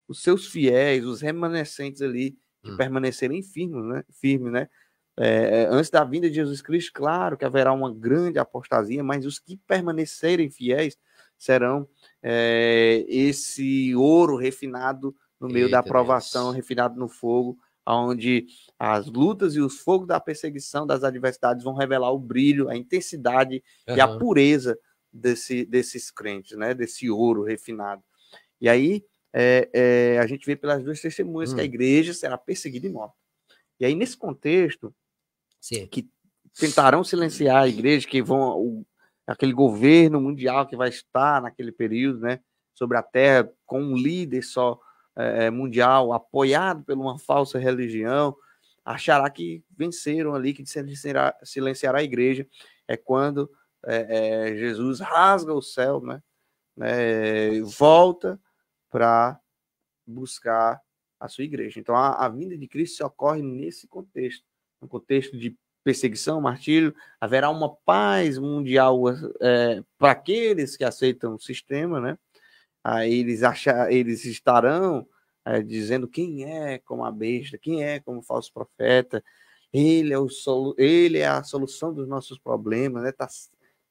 os seus fiéis, os remanescentes ali, que permanecerem firmes, né? Antes da vinda de Jesus Cristo, claro que haverá uma grande apostasia, mas os que permanecerem fiéis serão esse ouro refinado no meio da provação, refinado no fogo, onde as lutas e os fogos da perseguição, das adversidades vão revelar o brilho, a intensidade e a pureza desses crentes, né? Desse ouro refinado. E aí a gente vê pelas duas testemunhas que a igreja será perseguida e morta. E aí, nesse contexto, que tentarão silenciar a igreja, que aquele governo mundial que vai estar naquele período, né, sobre a terra, com um líder só mundial, apoiado por uma falsa religião, achará que venceram ali, que silenciará a igreja. É quando Jesus rasga o céu, né, volta para buscar a sua igreja. Então, a vinda de Cristo ocorre nesse contexto, no contexto de perseguição, martírio. Haverá uma paz mundial para aqueles que aceitam o sistema, né? Aí eles estarão dizendo quem é como a besta, quem é como o falso profeta. Ele é a solução dos nossos problemas, né?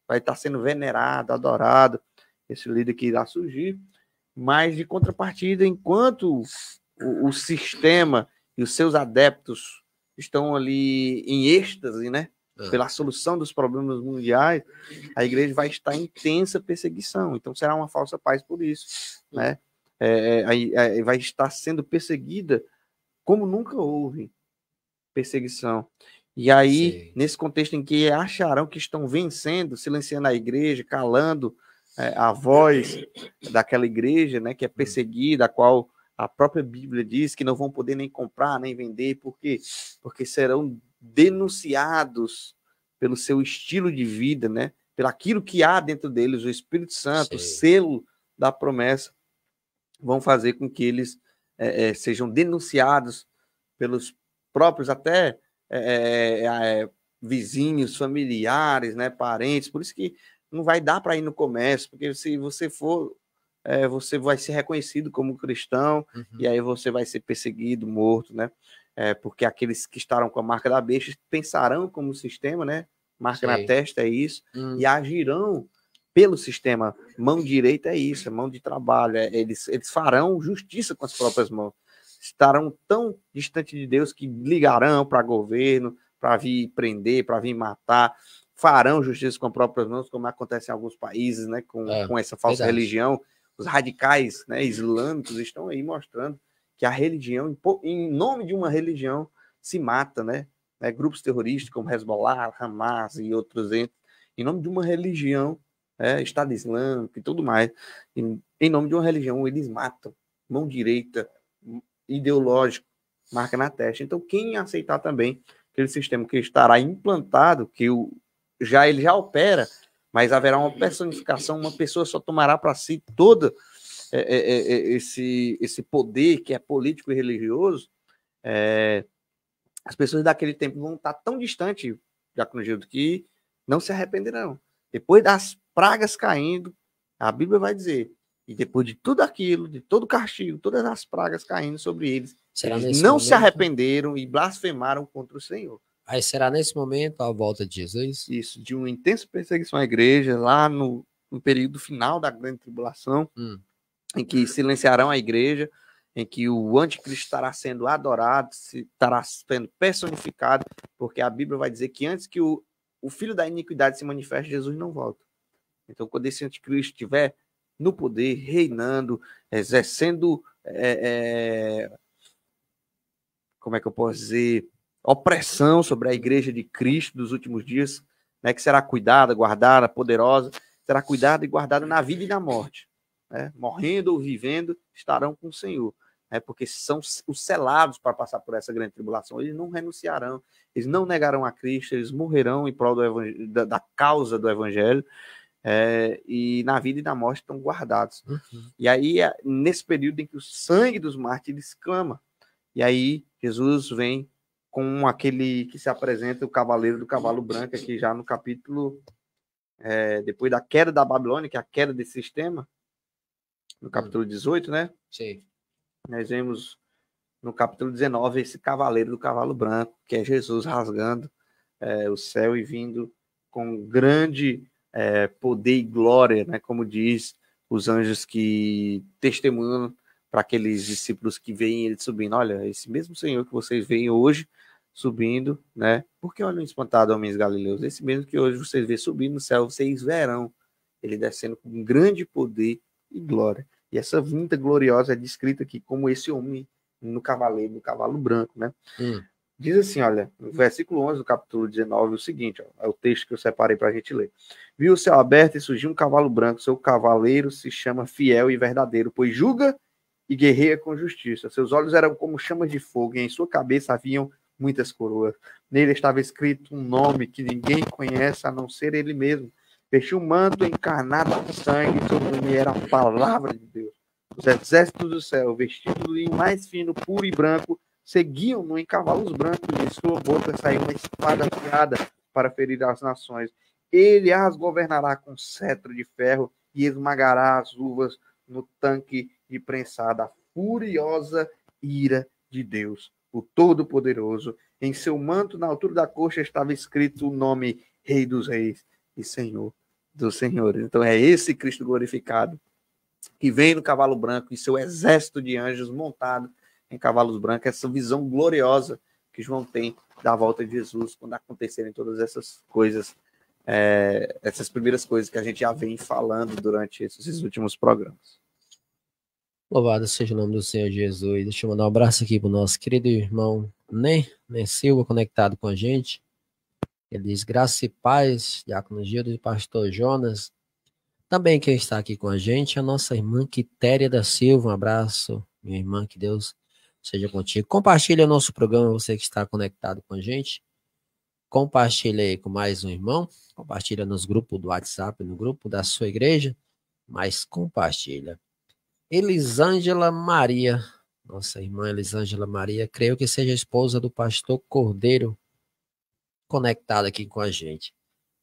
Vai estar sendo venerado, adorado, esse líder que irá surgir. Mas, de contrapartida, enquanto o sistema e os seus adeptos estão ali em êxtase, né, pela solução dos problemas mundiais, a igreja vai estar em intensa perseguição. Então, será uma falsa paz por isso, né? Vai estar sendo perseguida como nunca houve perseguição. E aí, nesse contexto em que acharão que estão vencendo, silenciando a igreja, calando a voz daquela igreja, né, que é perseguida, a qual a própria Bíblia diz que não vão poder nem comprar, nem vender, por quê? Porque serão denunciados pelo seu estilo de vida, né, pelo aquilo que há dentro deles, o Espírito Santo, o selo da promessa, vão fazer com que eles sejam denunciados pelos próprios até vizinhos, familiares, né, parentes. Por isso que não vai dar para ir no comércio, porque se você for, você vai ser reconhecido como cristão, e aí você vai ser perseguido, morto, né? Porque aqueles que estarão com a marca da besta pensarão como sistema, né? Marca na testa é isso, e agirão pelo sistema. Mão direita é isso, é mão de trabalho. Eles farão justiça com as próprias mãos. Estarão tão distante de Deus que ligarão para governo, para vir prender, para vir matar, farão justiça com as próprias mãos, como acontece em alguns países, né, com essa falsa religião. Os radicais, né, islâmicos estão aí mostrando que a religião, em nome de uma religião, se mata, né? Grupos terroristas como Hezbollah, Hamas e outros em nome de uma religião, Estado Islâmico e tudo mais, em nome de uma religião, eles matam. Mão direita, ideológico, marca na testa. Então, quem aceitar também aquele sistema que estará implantado, que ele já opera, mas haverá uma personificação, uma pessoa só tomará para si todo esse poder que é político e religioso, as pessoas daquele tempo vão estar tão distantes, Diácono, que não se arrependerão. Depois das pragas caindo, a Bíblia vai dizer, e depois de tudo aquilo, de todo o castigo, todas as pragas caindo sobre eles, eles não se arrependeram e blasfemaram contra o Senhor. Aí será nesse momento a volta de Jesus? Isso, de uma intensa perseguição à igreja, lá no período final da grande tribulação, em que silenciarão a igreja, em que o anticristo estará sendo adorado, estará sendo personificado, porque a Bíblia vai dizer que antes que o filho da iniquidade se manifeste, Jesus não volta. Então, quando esse anticristo estiver no poder, reinando, exercendo, como é que eu posso dizer, opressão sobre a igreja de Cristo dos últimos dias, né, que será cuidada, guardada, poderosa, será cuidada e guardada na vida e na morte. Né? Morrendo ou vivendo, estarão com o Senhor. Né? Porque são os selados para passar por essa grande tribulação. Eles não renunciarão, eles não negarão a Cristo, eles morrerão em prol da causa do Evangelho. E na vida e na morte estão guardados. E aí, nesse período em que o sangue dos mártires clama, e aí Jesus vem com aquele que se apresenta, o cavaleiro do cavalo branco, aqui já no capítulo, depois da queda da Babilônia, que é a queda desse sistema, no capítulo 18, né? Sim. Nós vemos no capítulo 19 esse cavaleiro do cavalo branco, que é Jesus rasgando o céu e vindo com grande poder e glória, né? Como diz os anjos que testemunham para aqueles discípulos que veem ele subindo. Olha, esse mesmo Senhor que vocês veem hoje subindo, né? Porque olham espantado, homens galileus, esse mesmo que hoje vocês veem subindo no céu, vocês verão ele descendo com grande poder e glória. E essa vinda gloriosa é descrita aqui como esse homem no cavalo branco, né? Diz assim, olha, no versículo 11 do capítulo 19, o seguinte, ó, é o texto que eu separei para a gente ler. Viu o céu aberto e surgiu um cavalo branco, seu cavaleiro se chama Fiel e Verdadeiro, pois julga e guerreia com justiça. Seus olhos eram como chamas de fogo e em sua cabeça haviam muitas coroas. Nele estava escrito um nome que ninguém conhece a não ser ele mesmo. Vestiu um manto encarnado de sangue e sobre ele era a palavra de Deus. Os exércitos do céu, vestidos de linho mais fino, puro e branco, seguiam-no em cavalos brancos, e de sua boca saiu uma espada afiada para ferir as nações. Ele as governará com cetro de ferro e esmagará as uvas no tanque de prensar da furiosa ira de Deus, o Todo-Poderoso. Em seu manto, na altura da coxa, estava escrito o nome Rei dos Reis e Senhor dos Senhores. Então é esse Cristo glorificado que vem no cavalo branco e seu exército de anjos montado em cavalos brancos, essa visão gloriosa que João tem da volta de Jesus, quando acontecerem todas essas coisas, essas primeiras coisas que a gente já vem falando durante esses últimos programas. Louvado seja o nome do Senhor Jesus. Deixa eu mandar um abraço aqui para o nosso querido irmão Nen Silva, conectado com a gente. Ele diz graça e paz, Diácono Gildo e Pastor Jonas. Também quem está aqui com a gente é a nossa irmã Quitéria da Silva. Um abraço, minha irmã, que Deus seja contigo. Compartilha o nosso programa, você que está conectado com a gente. Compartilha aí com mais um irmão. Compartilha nos grupos do WhatsApp, no grupo da sua igreja. Mas compartilha. Elisângela Maria, nossa irmã Elisângela Maria, creio que seja a esposa do pastor Cordeiro, conectada aqui com a gente.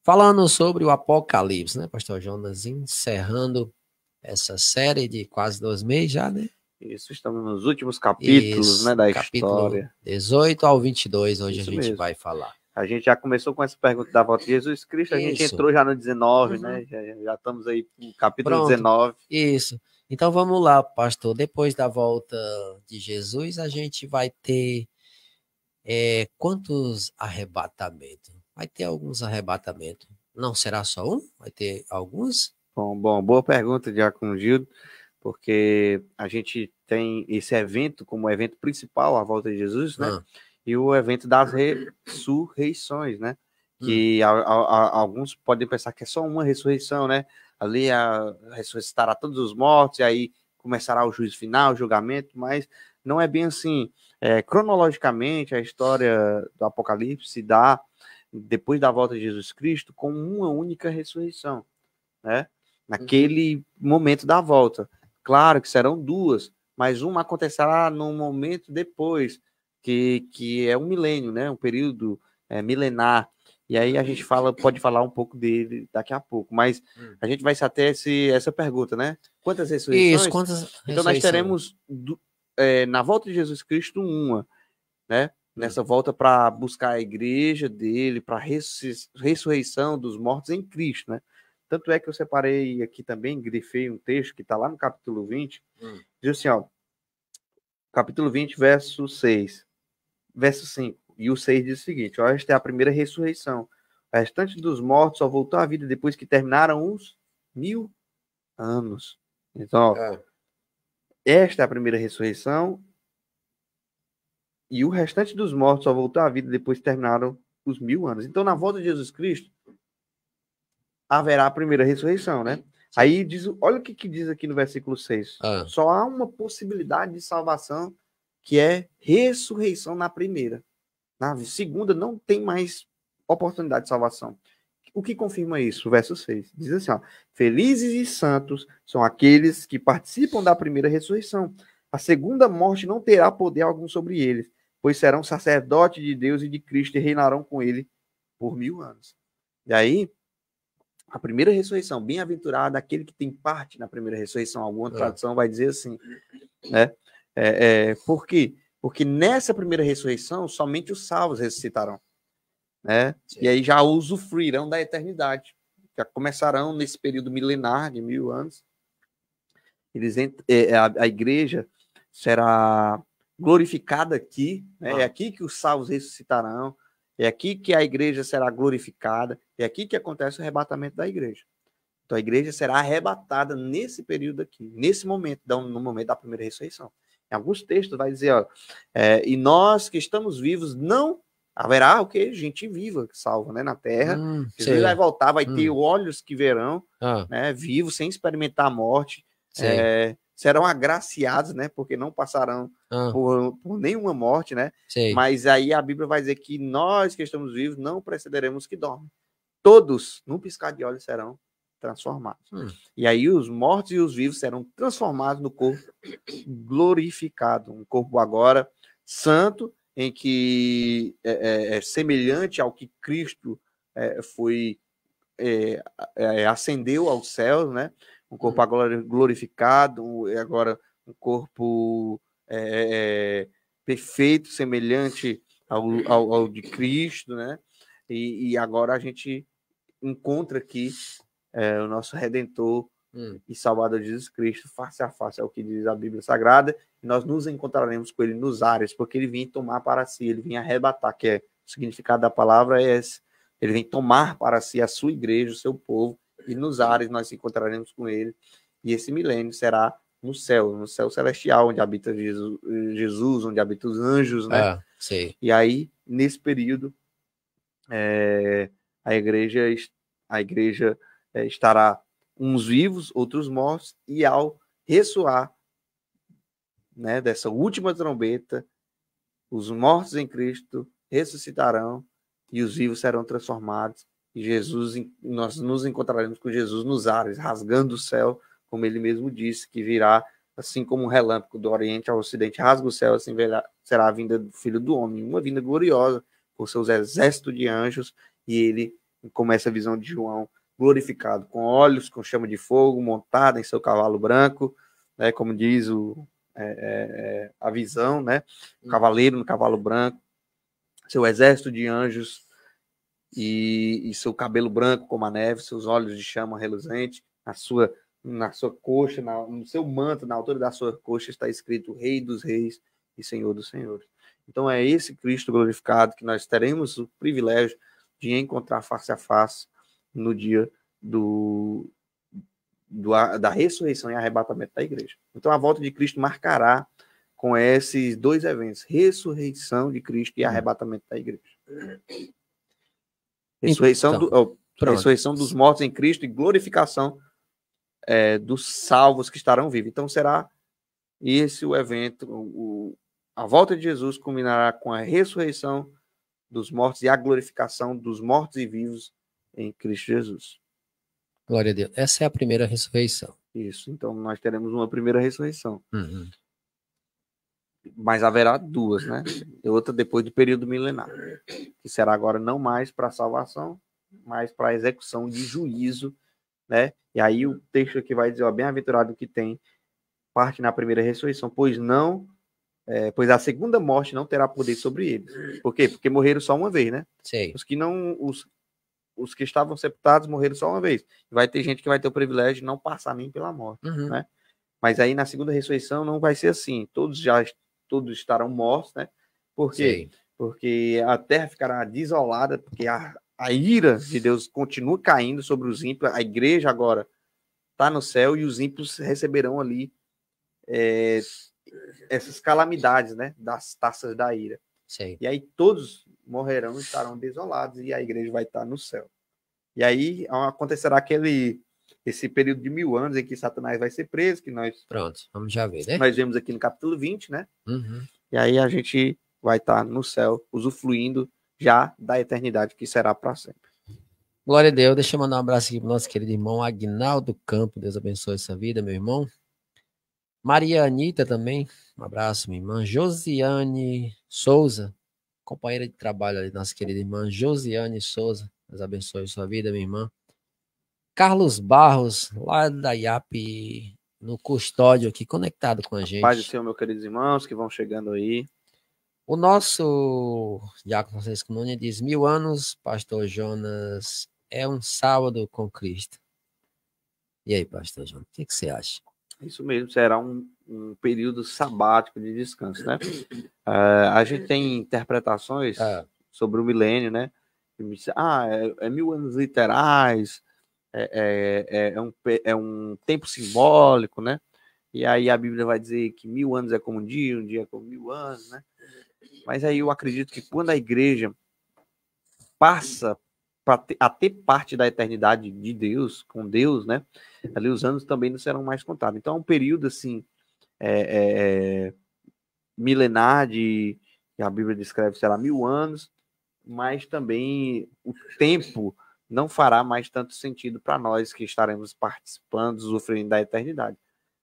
Falando sobre o Apocalipse, né, pastor Jonas? Encerrando essa série de quase 2 meses já, né? Isso, estamos nos últimos capítulos, Isso, né, da capítulo história. 18 ao 22, hoje Isso a gente mesmo. vai falar. A gente já começou com essa pergunta da volta de Jesus Cristo, a gente entrou já no 19, né? Já estamos aí no capítulo 19. Isso. Então vamos lá, pastor. Depois da volta de Jesus, a gente vai ter quantos arrebatamentos? Vai ter alguns arrebatamentos. Não será só um? Vai ter alguns? Bom, boa pergunta, Diácono Gildo, porque a gente tem esse evento como evento principal, a volta de Jesus, né? E o evento das ressurreições, né? Que alguns podem pensar que é só uma ressurreição, né? Ali ressuscitará todos os mortos, e aí começará o juízo final, o julgamento, mas não é bem assim. Cronologicamente, a história do Apocalipse se dá depois da volta de Jesus Cristo com uma única ressurreição, né? Naquele momento da volta. Claro que serão duas, mas uma acontecerá num momento depois, que é um milênio, né? Um período milenar. E aí a gente pode falar um pouco dele daqui a pouco, mas a gente vai se até essa pergunta, né? Quantas ressurreições? Isso, quantas ressurreições? Então nós teremos na volta de Jesus Cristo uma, né? Nessa volta para buscar a igreja dele, para a ressurreição dos mortos em Cristo, né? Tanto é que eu separei aqui também, grifei um texto que está lá no capítulo 20, diz assim, ó, capítulo 20, verso 6, verso 5, e o 6 diz o seguinte, ó, esta é a primeira ressurreição. O restante dos mortos só voltou à vida depois que terminaram os 1000 anos. Então, ó, esta é a primeira ressurreição, e o restante dos mortos só voltou à vida depois que terminaram os 1000 anos. Então, na volta de Jesus Cristo, haverá a primeira ressurreição, né? Aí diz, olha o que diz aqui no versículo 6. Só há uma possibilidade de salvação, que é ressurreição na primeira. Na segunda não tem mais oportunidade de salvação. O que confirma isso? O verso 6. Diz assim, ó, felizes e santos são aqueles que participam da primeira ressurreição. A segunda morte não terá poder algum sobre eles, pois serão sacerdotes de Deus e de Cristo e reinarão com ele por 1000 anos. E aí, a primeira ressurreição, bem-aventurado aquele que tem parte na primeira ressurreição. Alguma tradução vai dizer assim, né? Por quê? Porque nessa primeira ressurreição, somente os salvos ressuscitarão, né? E aí já usufruirão da eternidade. Já começarão nesse período milenar de 1000 anos. A igreja será glorificada aqui, né? É aqui que os salvos ressuscitarão, é aqui que a igreja será glorificada, é aqui que acontece o arrebatamento da igreja. Então a igreja será arrebatada nesse período aqui, nesse momento, no momento da primeira ressurreição. Em alguns textos vai dizer, ó, e nós que estamos vivos, não haverá o quê? Gente viva, salva, né, na terra. Jesus vai voltar, vai ter olhos que verão, né, vivos, sem experimentar a morte. Serão agraciados, né, porque não passarão por nenhuma morte, né? Mas aí a Bíblia vai dizer que nós que estamos vivos não precederemos que dormem. Todos, num piscar de olhos, serão transformados. E aí os mortos e os vivos serão transformados no corpo glorificado, um corpo agora santo, em que é semelhante ao que Cristo ascendeu aos céus, né? Um corpo agora glorificado, agora um corpo perfeito, semelhante ao de Cristo, né? E agora a gente encontra aqui o nosso Redentor e Salvador Jesus Cristo, face a face, é o que diz a Bíblia Sagrada, e nós nos encontraremos com ele nos ares, porque ele vem tomar para si, ele vem arrebatar, que é o significado da palavra é esse. Ele vem tomar para si a sua igreja, o seu povo, e nos ares nós nos encontraremos com ele, e esse milênio será no céu celestial, onde habita Jesus, onde habitam os anjos, né? E aí, nesse período, a igreja estará uns vivos, outros mortos, e ao ressoar, né, dessa última trombeta, os mortos em Cristo ressuscitarão e os vivos serão transformados, e nós nos encontraremos com Jesus nos ares, rasgando o céu, como ele mesmo disse, que virá assim como um relâmpago do Oriente ao Ocidente, rasga o céu, assim será a vinda do Filho do Homem, uma vinda gloriosa, por seus exércitos de anjos, e ele começa a visão de João, glorificado, com olhos, com chama de fogo, montado em seu cavalo branco, né, como diz a visão, né, o cavaleiro no cavalo branco, seu exército de anjos e seu cabelo branco como a neve, seus olhos de chama reluzente, na sua coxa, no seu manto, na altura da sua coxa está escrito Rei dos Reis e Senhor dos Senhores. Então é esse Cristo glorificado que nós teremos o privilégio de encontrar face a face no dia da ressurreição e arrebatamento da igreja. Então a volta de Cristo marcará com esses dois eventos, ressurreição de Cristo e arrebatamento da igreja. Ressurreição dos mortos em Cristo e glorificação dos salvos que estarão vivos. Então será esse o evento, a volta de Jesus culminará com a ressurreição dos mortos e a glorificação dos mortos e vivos em Cristo Jesus. Glória a Deus. Essa é a primeira ressurreição. Isso. Então nós teremos uma primeira ressurreição. Mas haverá duas, né? E outra depois do período milenar, que será agora não mais para salvação, mas para execução de juízo, né? E aí o texto aqui vai dizer, ó, bem-aventurado que tem parte na primeira ressurreição, pois a segunda morte não terá poder sobre eles. Por quê? Porque morreram só uma vez, né? Os que estavam sepultados morreram só uma vez. Vai ter gente que vai ter o privilégio de não passar nem pela morte, né? Mas aí na segunda ressurreição não vai ser assim. Todos estarão mortos, né? Por quê? Porque a terra ficará desolada, porque a ira de Deus continua caindo sobre os ímpios. A igreja agora está no céu e os ímpios receberão ali essas calamidades, né? Das taças da ira. E aí todos morrerão e estarão desolados e a igreja vai estar no céu. E aí acontecerá esse período de 1000 anos em que Satanás vai ser preso, que nós... Pronto, vamos já ver, né? Nós vemos aqui no capítulo 20, né? E aí a gente vai estar no céu, usufruindo já da eternidade que será para sempre. Glória a Deus. Deixa eu mandar um abraço aqui para o nosso querido irmão Aguinaldo Campo. Deus abençoe essa vida, meu irmão. Maria Anitta também. Um abraço, minha irmã. Josiane Souza, companheira de trabalho ali, nossa querida irmã Josiane Souza. Deus abençoe sua vida, minha irmã. Carlos Barros, lá da IAP no custódio aqui, conectado com a Paz do gente. Senhor, meus queridos irmãos que vão chegando aí. O nosso Diácono Francisco Nunes diz: 1000 anos, Pastor Jonas, é um sábado com Cristo. E aí, Pastor Jonas, o que você acha? Isso mesmo, será um período sabático de descanso, né? A gente tem interpretações sobre o milênio, né? Que me diz, é 1000 anos literais, é um tempo simbólico, né? E aí a Bíblia vai dizer que 1000 anos é como um dia é como 1000 anos, né? Mas aí eu acredito que quando a igreja passa a ter parte da eternidade de Deus, com Deus, né? Ali os anos também não serão mais contados. Então é um período assim milenar que a Bíblia descreve, será 1000 anos, mas também o tempo não fará mais tanto sentido para nós que estaremos participando, usufruindo da eternidade.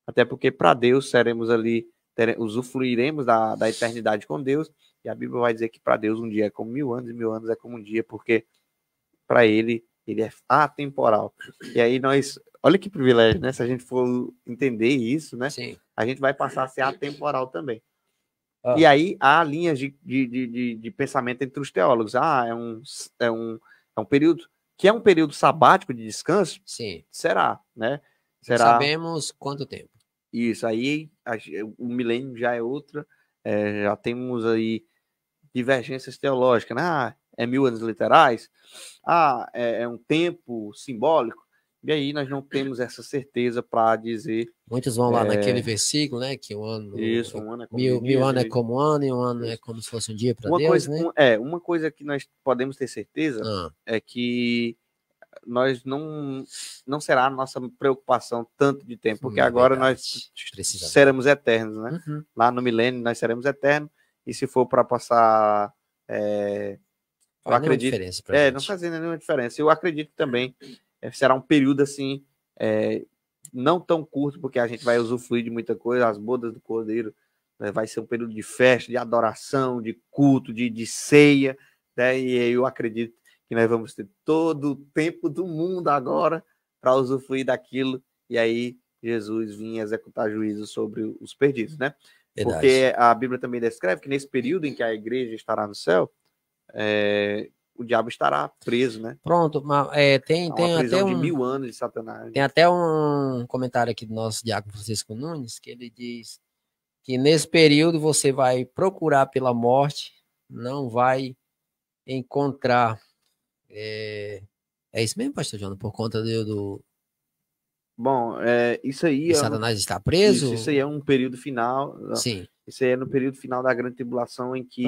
Até porque para Deus seremos ali, usufruiremos da eternidade com Deus, e a Bíblia vai dizer que para Deus um dia é como 1000 anos, e 1000 anos é como um dia, porque para ele é atemporal. E aí olha que privilégio, né? Se a gente for entender isso, né? Sim. A gente vai passar a ser atemporal também. E aí há linhas de pensamento entre os teólogos. É um período que é um período sabático de descanso? Sim. Será, né? Não sabemos quanto tempo. Isso, aí o milênio já é outra, já temos aí divergências teológicas, né? É 1000 anos literais? É um tempo simbólico? E aí nós não temos essa certeza para dizer. Muitos vão lá naquele versículo, né? Que um ano. Isso, um ano é como mil anos é como um ano, e um ano é como se fosse um dia para Deus, né? Uma coisa que nós podemos ter certeza é que nós não será a nossa preocupação tanto de tempo, porque agora nós seremos eternos, né? Uhum. Lá no milênio nós seremos eternos, e se for para passar. Eu acredito. Não fazendo nenhuma diferença. Eu acredito que também será um período assim, não tão curto, porque a gente vai usufruir de muita coisa, as bodas do Cordeiro, né? Vai ser um período de festa, de adoração, de culto, de ceia, né? E eu acredito que nós vamos ter todo o tempo do mundo agora para usufruir daquilo, e aí Jesus vinha executar juízo sobre os perdidos, né? Verdade. Porque a Bíblia também descreve que nesse período em que a igreja estará no céu, o diabo estará preso, né? Pronto, tem até de 1000 anos de Satanás. Tem até um comentário aqui do nosso Diácono Francisco Nunes, que ele diz que nesse período você vai procurar pela morte, não vai encontrar. É isso mesmo, Pastor Jonas? Por conta do Bom, isso aí. Satanás está preso? Isso aí é um período final. Sim. Isso aí é no período final da grande tribulação, em que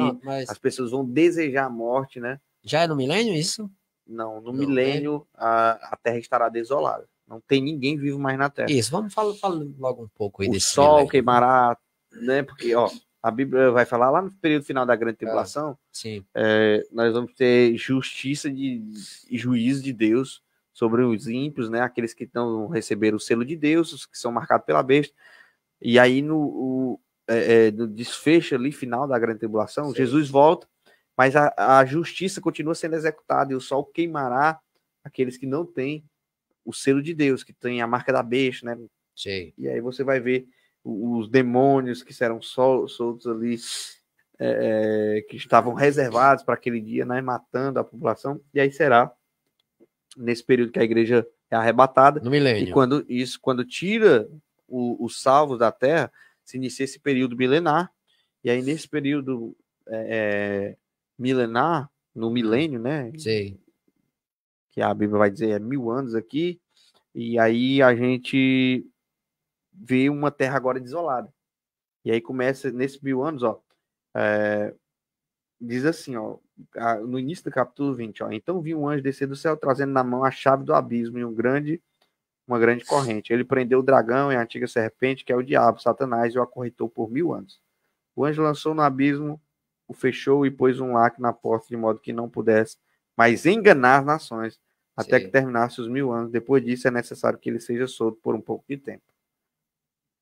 as pessoas vão desejar a morte, né? Já é no milênio isso? Não, no milênio a terra estará desolada. Não tem ninguém vivo mais na terra. Isso, vamos falar logo um pouco aí o desse sol milênio. Queimará, né? Porque, a Bíblia vai falar lá no período final da grande tribulação, sim. Nós vamos ter justiça e juízo de Deus sobre os ímpios, né? Aqueles que não receberam o selo de Deus, os que são marcados pela besta. E aí no desfecho ali final da grande tribulação, sim, Jesus volta, mas a justiça continua sendo executada, e o sol queimará aqueles que não têm o selo de Deus, que tem a marca da besta, né? Sim. E aí você vai ver os demônios que serão soltos ali, que estavam reservados para aquele dia, né? Matando a população. E aí será nesse período que a igreja é arrebatada. No milênio. E quando tira os salvos da terra, se inicia esse período milenar. E aí nesse período milenar, no milênio, né? Sim. Que a Bíblia vai dizer 1000 anos aqui. E aí a gente vê uma terra agora desolada. E aí começa, nesses 1000 anos, diz assim, no início do capítulo 20, então vi um anjo descer do céu, trazendo na mão a chave do abismo e uma grande corrente. Ele prendeu o dragão e a antiga serpente, que é o diabo, Satanás, e o acorrentou por 1000 anos. O anjo lançou no abismo, o fechou e pôs um lacre na porta, de modo que não pudesse mais enganar as nações, até que terminasse os 1000 anos. Depois disso, é necessário que ele seja solto por um pouco de tempo.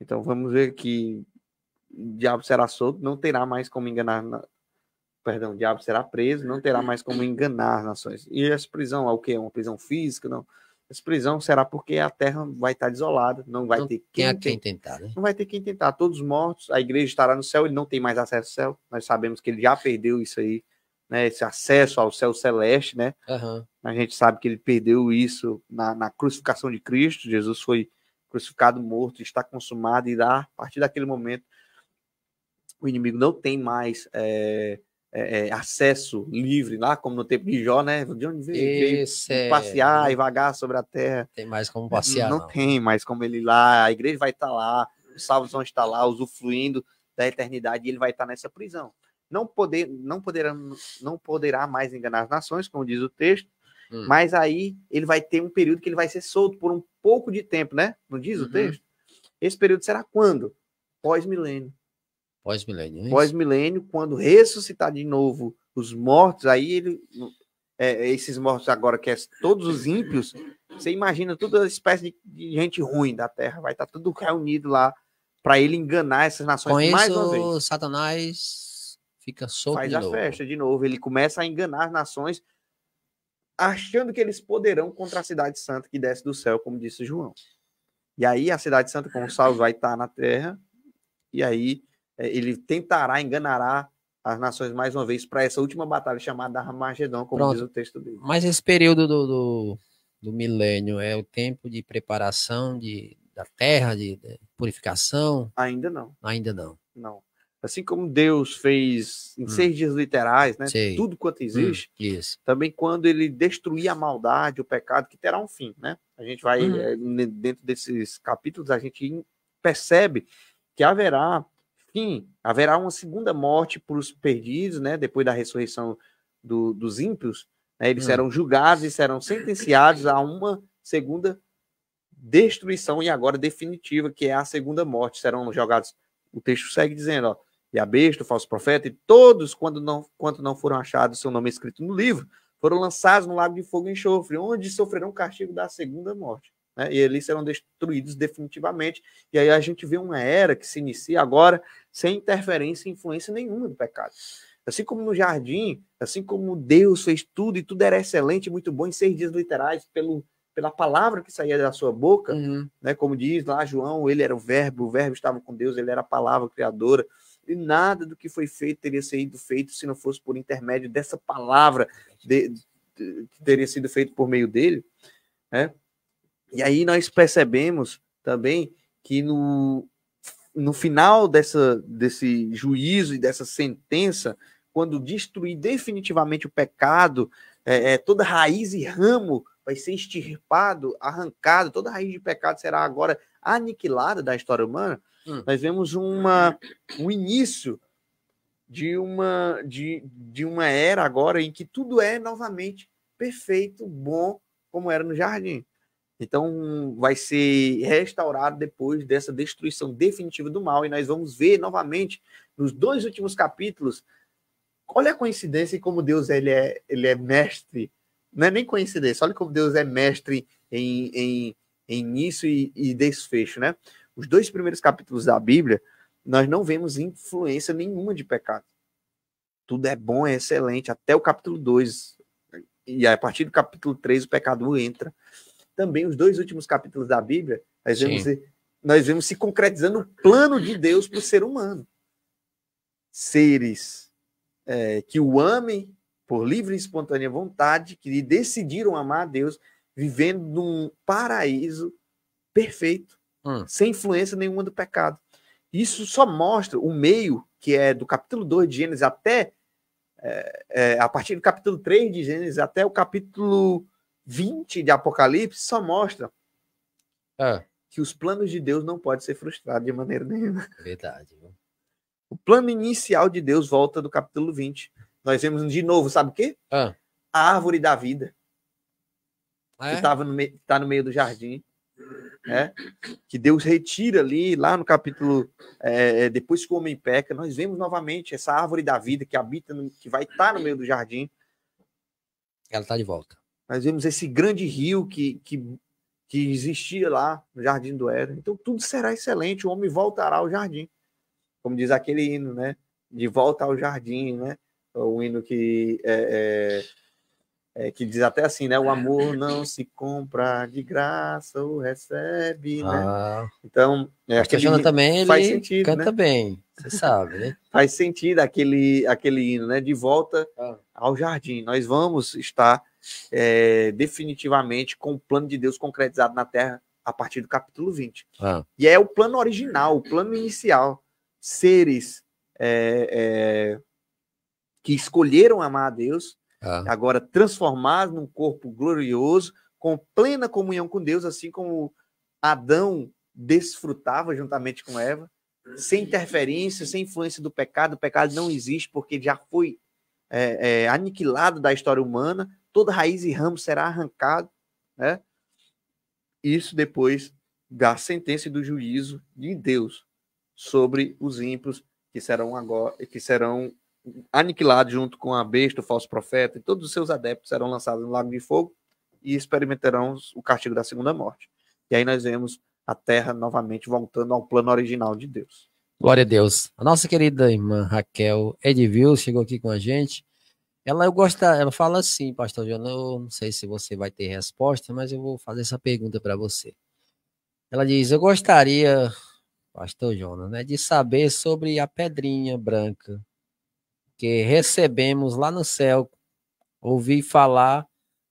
Então, vamos ver que o diabo será solto, não terá mais como enganar... o diabo será preso, não terá mais como enganar as nações. E essa prisão é o quê? Uma prisão física? Não. Essa prisão será porque a terra vai estar desolada, não vai ter quem tentar, né? Não vai ter quem tentar, todos mortos, a igreja estará no céu, ele não tem mais acesso ao céu, nós sabemos que ele já perdeu isso aí, né, esse acesso ao céu celeste, né? Uhum. A gente sabe que ele perdeu isso na crucificação de Cristo. Jesus foi crucificado, morto, está consumado, e a partir daquele momento o inimigo não tem mais acesso livre lá, como no tempo de Jó, né? De onde veio passear e vagar sobre a terra. Tem mais como passear, não tem mais como ele ir lá, a igreja vai estar lá, os salvos vão estar lá, usufruindo da eternidade, e ele vai estar nessa prisão. Não poderá mais enganar as nações, como diz o texto, mas aí ele vai ter um período que ele vai ser solto por um pouco de tempo, né? Não diz o texto? Esse período será quando? Pós-milênio. Pós-milênio, quando ressuscitar de novo os mortos, aí esses mortos agora, que é todos os ímpios, você imagina toda espécie de gente ruim da terra, vai estar tudo reunido lá para ele enganar essas nações com mais isso, uma vez. Satanás fica solto Faz de novo. Faz a festa de novo, ele começa a enganar as nações, achando que eles poderão contra a cidade santa que desce do céu, como disse João. E aí a cidade santa com os salvos vai estar na terra, e aí ele tentará, enganará as nações mais uma vez para essa última batalha chamada Armagedon, como diz o texto dele. Mas esse período do milênio é o tempo de preparação da terra, de purificação? Ainda não. Ainda não. Não. Assim como Deus fez em 6 dias literais, né? Sei. Tudo quanto existe, isso. Também quando ele destruir a maldade, o pecado, que terá um fim, né? A gente vai, dentro desses capítulos, a gente percebe que haverá fim, haverá uma segunda morte para os perdidos, né? Depois da ressurreição dos ímpios, né? Eles serão julgados e serão sentenciados a uma segunda destruição, e agora definitiva, que é a segunda morte. Serão jogados, o texto segue dizendo, ó, e a besta, o falso profeta, e todos, quanto não foram achados seu nome escrito no livro, foram lançados no lago de fogo e enxofre, onde sofrerão o castigo da segunda morte. Né? E eles serão destruídos definitivamente. E aí a gente vê uma era que se inicia agora sem interferência e influência nenhuma do pecado. Assim como no jardim, assim como Deus fez tudo, e tudo era excelente, muito bom, em 6 dias literais, pela palavra que saía da sua boca, né? Como diz lá João, ele era o verbo estava com Deus, ele era a palavra criadora, e nada do que foi feito teria sido feito se não fosse por intermédio dessa palavra que teria sido feito por meio dele, né? E aí nós percebemos também que no final desse juízo e dessa sentença, quando destruir definitivamente o pecado, toda raiz e ramo vai ser extirpado, arrancado, toda raiz de pecado será agora aniquilada da história humana. Nós vemos um início de uma era agora em que tudo é novamente perfeito, bom, como era no jardim. Então, vai ser restaurado depois dessa destruição definitiva do mal, e nós vamos ver novamente nos 2 últimos capítulos. Olha a coincidência e como Deus ele é mestre. Não é nem coincidência, olha como Deus é mestre em início e desfecho, né? Os 2 primeiros capítulos da Bíblia, nós não vemos influência nenhuma de pecado. Tudo é bom, é excelente, até o capítulo 2. E a partir do capítulo 3, o pecado entra. Também os 2 últimos capítulos da Bíblia, nós vemos se concretizando o plano de Deus para o ser humano. Seres que o amem por livre e espontânea vontade, que decidiram amar a Deus, vivendo num paraíso perfeito, sem influência nenhuma do pecado. Isso só mostra o meio, que é do capítulo 2 de Gênesis até, a partir do capítulo 3 de Gênesis até o capítulo 20 de Apocalipse, só mostra que os planos de Deus não podem ser frustrados de maneira nenhuma. Verdade. O plano inicial de Deus volta do capítulo 20. Nós vemos de novo, sabe o quê? A árvore da vida. Que está no meio do jardim. Que Deus retira ali, lá no capítulo, depois que o homem peca, nós vemos novamente essa árvore da vida que habita, que vai estar no meio do jardim. Ela está de volta. Nós vemos esse grande rio que existia lá no Jardim do Éden. Então tudo será excelente, o homem voltará ao jardim. Como diz aquele hino, né? De volta ao jardim, né? O hino que que diz até assim, né? O amor não se compra de graça ou recebe, né? Então, Pastor Jonas também, faz ele sentido, canta né? bem, você sabe, né? Faz sentido aquele hino, né? De volta ao jardim. Nós vamos estar definitivamente com o plano de Deus concretizado na Terra a partir do capítulo 20. E é o plano original, o plano inicial. Seres que escolheram amar a Deus, agora transformados num corpo glorioso, com plena comunhão com Deus, assim como Adão desfrutava juntamente com Eva, sem interferência, sem influência do pecado. O pecado não existe porque já foi aniquilado da história humana. Toda raiz e ramo será arrancado, né? Isso depois da sentença e do juízo de Deus sobre os ímpios que serão aniquilados junto com a besta, o falso profeta, e todos os seus adeptos serão lançados no lago de fogo e experimentarão o castigo da segunda morte. E aí nós vemos a terra novamente voltando ao plano original de Deus. Glória a Deus. A nossa querida irmã Raquel Edvil chegou aqui com a gente. Ela fala assim, pastor Jonas, eu não sei se você vai ter resposta, mas eu vou fazer essa pergunta para você. Ela diz, eu gostaria, pastor Jonas, né, de saber sobre a pedrinha branca que recebemos lá no céu. Ouvi falar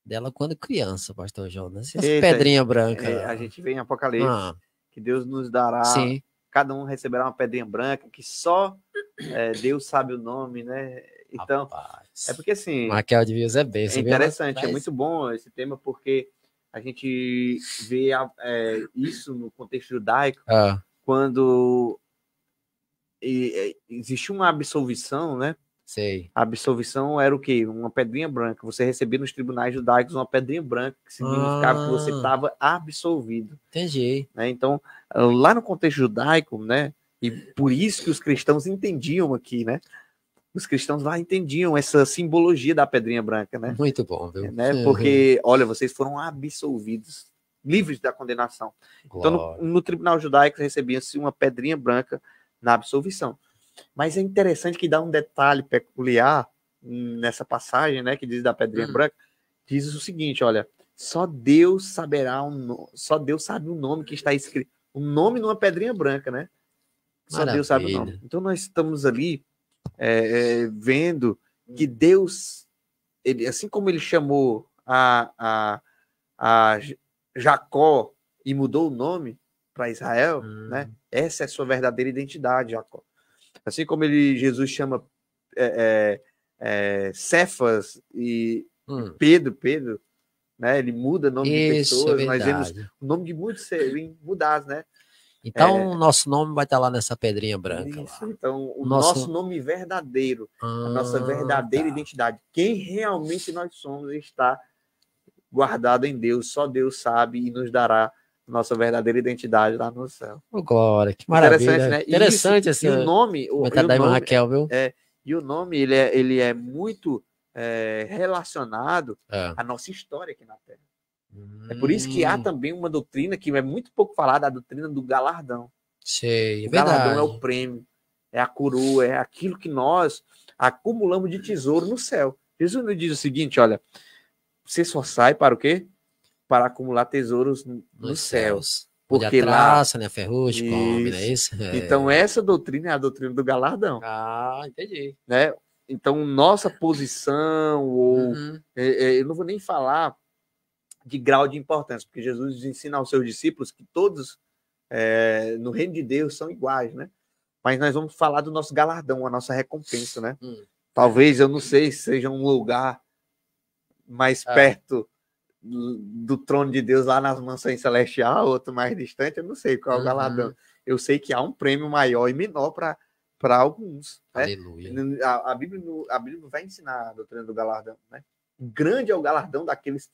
dela quando criança, pastor Jonas. Essa pedrinha branca. A gente vê em Apocalipse que Deus nos dará, sim, cada um receberá uma pedrinha branca que só Deus sabe o nome, né? Então, rapaz, é porque assim, Raquel de Vias é bênção, é interessante, é muito bom esse tema, porque a gente vê isso no contexto judaico, quando existe uma absolvição, né? Sei. A absolvição era o quê? Uma pedrinha branca. Você recebia nos tribunais judaicos uma pedrinha branca, que significava que você estava absolvido. Entendi. Né? Então, lá no contexto judaico, né? E por isso que os cristãos entendiam aqui, né? Os cristãos lá entendiam essa simbologia da pedrinha branca, né? Muito bom, viu? Né? Porque, olha, vocês foram absolvidos, livres da condenação. Glória. Então, no tribunal judaico recebia-se uma pedrinha branca na absolvição. Mas é interessante que dá um detalhe peculiar nessa passagem, né, que diz da pedrinha branca, diz o seguinte, olha, só Deus saberá só Deus sabe o nome que está escrito, o nome numa pedrinha branca, né? Só Maravilha. Deus sabe o nome. Então nós estamos ali vendo que Deus, assim como ele chamou a Jacó e mudou o nome para Israel, né? Essa é a sua verdadeira identidade, Jacó. Assim como Jesus chama Cefas e Pedro, né? Ele muda o nome de pessoas, nós vemos o nome de muitos serem mudados, né? Então, o nosso nome vai estar lá nessa pedrinha branca. Isso, então, o nosso nome verdadeiro, a nossa verdadeira identidade, quem realmente nós somos, está guardado em Deus, só Deus sabe e nos dará nossa verdadeira identidade lá no céu. Glória, que maravilha. Interessante, né? Interessante esse nome da irmã Raquel, viu? E o nome, ele é muito relacionado à nossa história aqui na Terra. É por isso que há também uma doutrina que é muito pouco falada, a doutrina do galardão. Sei, o galardão é o prêmio, é a coroa, é aquilo que nós acumulamos de tesouro no céu. Jesus nos diz o seguinte, olha, você só sai para o quê? Para acumular tesouros nos céus. Porque a traça, lá... né? A ferrugem come, não é isso? Então, essa doutrina é a doutrina do galardão. Entendi. Né? Então, nossa posição, ou eu não vou nem falar de grau de importância, porque Jesus ensina aos seus discípulos que todos no reino de Deus são iguais, né? Mas nós vamos falar do nosso galardão, a nossa recompensa, né? Talvez, eu não sei, seja um lugar mais perto do trono de Deus lá nas mansões celestiais, outro mais distante, eu não sei qual é o galardão. Eu sei que há um prêmio maior e menor para alguns. Aleluia. Né? A Bíblia não vai ensinar a doutrina do galardão. Né? Grande é o galardão daqueles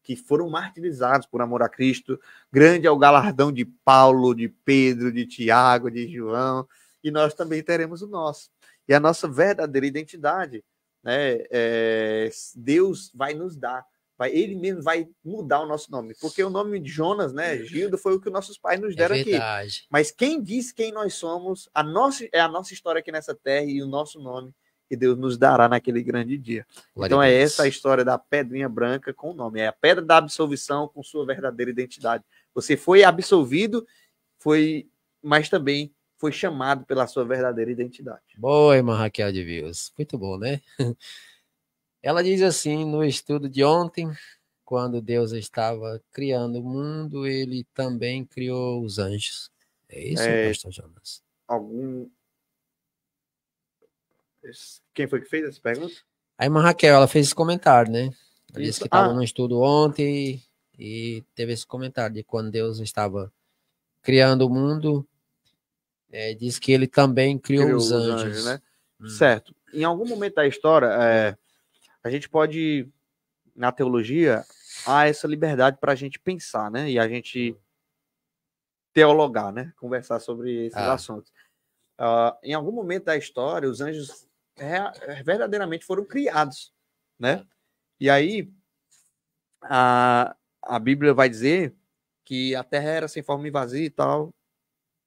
que foram martirizados por amor a Cristo. Grande é o galardão de Paulo, de Pedro, de Tiago, de João. E nós também teremos o nosso. E a nossa verdadeira identidade, né? Deus vai nos dar. Ele mesmo vai mudar o nosso nome, porque o nome de Jonas, né, Gildo, foi o que nossos pais nos deram aqui. Mas quem diz quem nós somos, é a nossa história aqui nessa terra e o nosso nome, e Deus nos dará naquele grande dia. Glória Então a é Deus. essa a história da pedrinha branca com o nome. É a pedra da absolvição com sua verdadeira identidade. Você foi absolvido, mas também foi chamado pela sua verdadeira identidade. Boa, irmã Raquel de Vils. Muito bom, né? Ela diz assim, no estudo de ontem, quando Deus estava criando o mundo, ele também criou os anjos. É isso, pastor Jonas? Quem foi que fez essa pergunta? A irmã Raquel, ela fez esse comentário, né? Ela disse Isso. que estava no estudo ontem e teve esse comentário de quando Deus estava criando o mundo, diz que ele também criou os anjos. Né? Certo. Em algum momento da história, a gente pode, na teologia, há essa liberdade para a gente pensar, né? E a gente teologar, né? Conversar sobre esses assuntos. Em algum momento da história, os anjos verdadeiramente foram criados, né? E aí, a Bíblia vai dizer que a terra era sem forma e vazia e tal,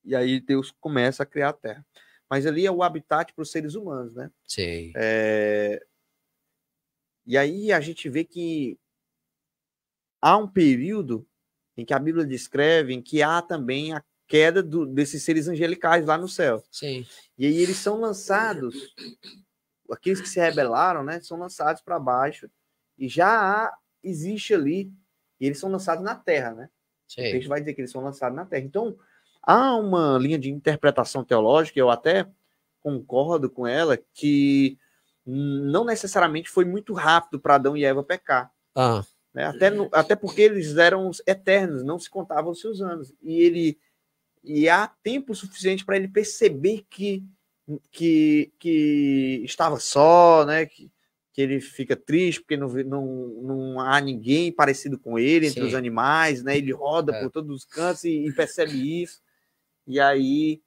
e aí Deus começa a criar a terra. Mas ali é o habitat para os seres humanos, né? Sim. E aí a gente vê que há um período em que a Bíblia descreve em que há também a queda desses seres angelicais lá no céu. Sim. E aí eles são lançados, aqueles que se rebelaram, né, são lançados para baixo, e já existe ali, e eles são lançados na terra, né? Sim. O texto vai dizer que eles são lançados na terra. Então, há uma linha de interpretação teológica, eu até concordo com ela, que não necessariamente foi muito rápido para Adão e Eva pecar. Né? Até porque eles eram eternos, não se contavam os seus anos. E há tempo suficiente para ele perceber que estava só, né? Que ele fica triste porque não há ninguém parecido com ele entre os animais, né? Ele roda por todos os cantos e percebe isso. E aí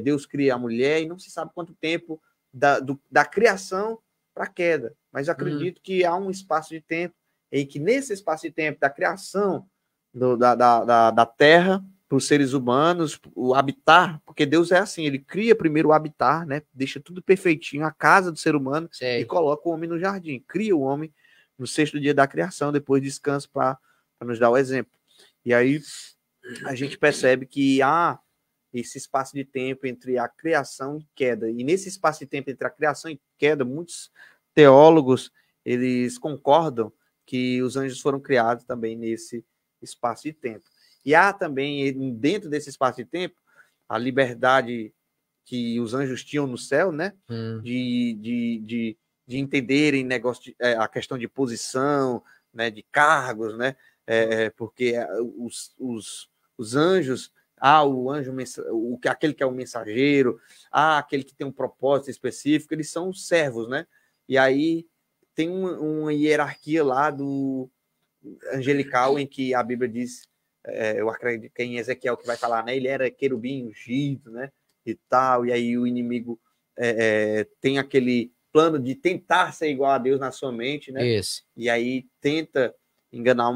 Deus cria a mulher e não se sabe quanto tempo da criação para a queda. Mas eu acredito que há um espaço de tempo em que nesse espaço de tempo da criação da terra para os seres humanos, o habitar, porque Deus é assim, ele cria primeiro o habitar, né? Deixa tudo perfeitinho, a casa do ser humano, e coloca o homem no jardim, cria o homem no sexto dia da criação, depois descansa para nos dar o exemplo. E aí a gente percebe que há esse espaço de tempo entre a criação e queda. E nesse espaço de tempo entre a criação e queda, muitos teólogos, eles concordam que os anjos foram criados também nesse espaço de tempo. E há também, dentro desse espaço de tempo, a liberdade que os anjos tinham no céu, né? De entenderem a questão de posição, né? De cargos, né? Porque os anjos, o anjo, aquele que é o mensageiro, aquele que tem um propósito específico, eles são servos, né? E aí tem uma hierarquia lá do angelical em que a Bíblia diz, eu acredito que é em Ezequiel que vai falar, né? Ele era querubim ungido, né? E tal, e aí o inimigo tem aquele plano de tentar ser igual a Deus na sua mente, né? Isso. E aí tenta enganar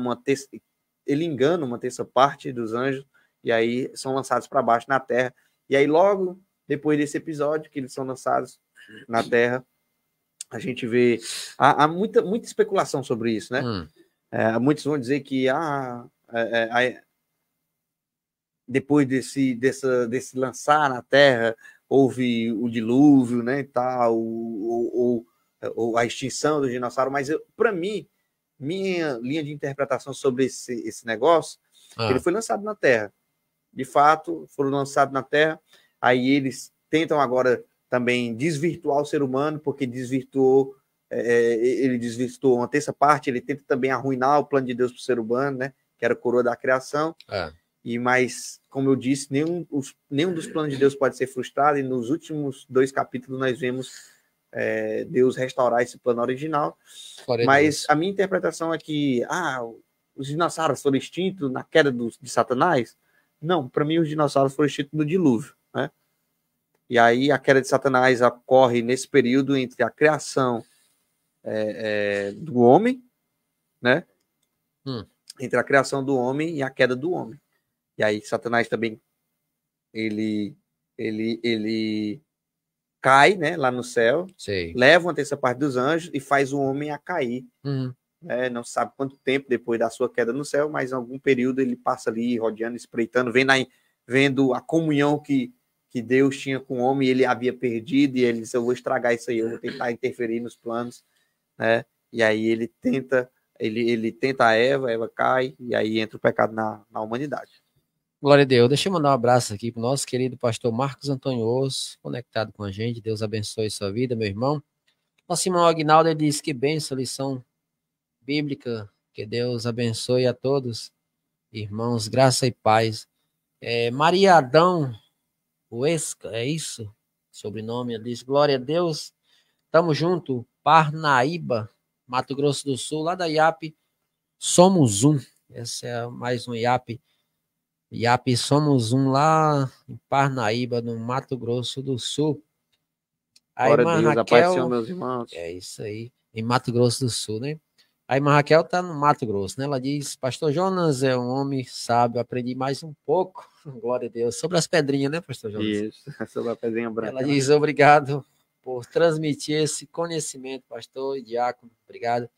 ele engana uma terça parte dos anjos, e aí são lançados para baixo na terra. E aí logo depois desse episódio que eles são lançados na terra, a gente vê há muita especulação sobre isso, né? Muitos vão dizer que depois desse lançar na terra houve o dilúvio, né, e tal, ou a extinção do dinossauro, mas para mim, minha linha de interpretação sobre esse negócio, ele foi lançado na terra. De fato, foram lançados na terra, aí eles tentam agora também desvirtuar o ser humano, porque ele desvirtuou uma terça parte, ele tenta também arruinar o plano de Deus para o ser humano, né, que era a coroa da criação. Mas, como eu disse, nenhum dos planos de Deus pode ser frustrado, e nos últimos 2 capítulos nós vemos Deus restaurar esse plano original. Mas a minha interpretação é que os dinossauros foram extintos na queda de Satanás. Não, para mim os dinossauros foram extintos no dilúvio, né? E aí a queda de Satanás ocorre nesse período entre a criação do homem, né? Entre a criação do homem e a queda do homem. E aí Satanás também ele cai, né, lá no céu, Sei. leva uma terceira parte dos anjos e faz o homem a cair. Uhum. Não sabe quanto tempo depois da sua queda no céu, mas em algum período ele passa ali rodeando, espreitando, vendo a comunhão que Deus tinha com o homem e ele havia perdido, e ele disse, eu vou estragar isso aí, eu vou tentar interferir nos planos, né? E aí ele tenta a Eva cai, e aí entra o pecado na humanidade. Glória a Deus. Deixa eu mandar um abraço aqui para o nosso querido pastor Marcos Antônio Osso, conectado com a gente. Deus abençoe sua vida, meu irmão. Nosso irmão Aguinaldo ele diz que benção, lição bíblica. Que Deus abençoe a todos, irmãos, graça e paz. Maria Adão Uesca, é isso? Sobrenome, ele diz, glória a Deus. Tamo junto, Parnaíba, Mato Grosso do Sul, lá da IAP, somos um. Essa é mais um IAP. IAP somos um lá em Parnaíba, no Mato Grosso do Sul. A Glória irmã a Deus, a paz do Senhor, Raquel, meus irmãos. é isso aí, em Mato Grosso do Sul, né? A irmã Raquel tá no Mato Grosso, né? Ela diz, pastor Jonas é um homem sábio, aprendi mais um pouco, glória a Deus, sobre as pedrinhas, né, pastor Jonas? Isso, sobre a pedrinha branca. Ela diz, obrigado por transmitir esse conhecimento, pastor e diácono, obrigado.